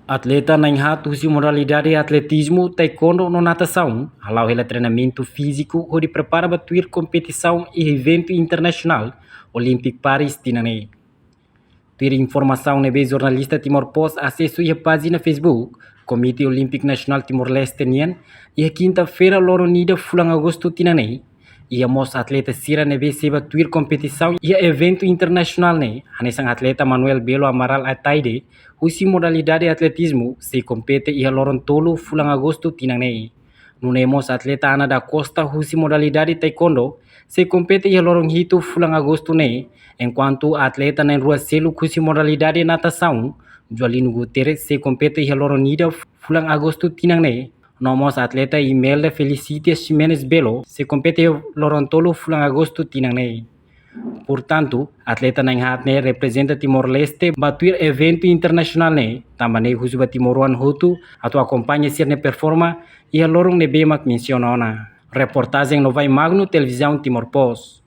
Atleta na enrato usa modalidade atletismo, taekwondo ou natação. Allow ele treinamento físico onde prepara para ir competição e evento internacional Olympic Paris tinane. Ter informação na base jornalista Timor Post acesso a página Facebook Comitê Olímpico Nacional Timor-Leste Nien e a quinta-feira Loronida Fulang Agosto tinane. E a moça atleta Sira nebe seba tuir competição e evento internacional ne. Hanesang atleta Manuel Belo Amaral Ataide, usi modalidade atletismo se compete e a Lorontolo Fulang Agosto tinane. Nunemos atleta Ana da Costa usi modalidade taekwondo se compete e a Loronhito Fulang Agosto ne, enquanto a atleta na Rua Selo usi modalidade natação, Joalino Guterres se compete e a Loronida Fulang Agosto tinane. Nomos atleta Imelda Felicitas Ximenes Belo se compete Lorontolo Fulang Agosto tinanei. Portanto, atleta na Inhatne representa Timor-Leste batuir evento internacional ne, também husuba Timoruan Hutu, atau acompanha ser ne performa e a lorong ne bemak mencionona. Reportagem no Vai Magno Televisão Timor Post.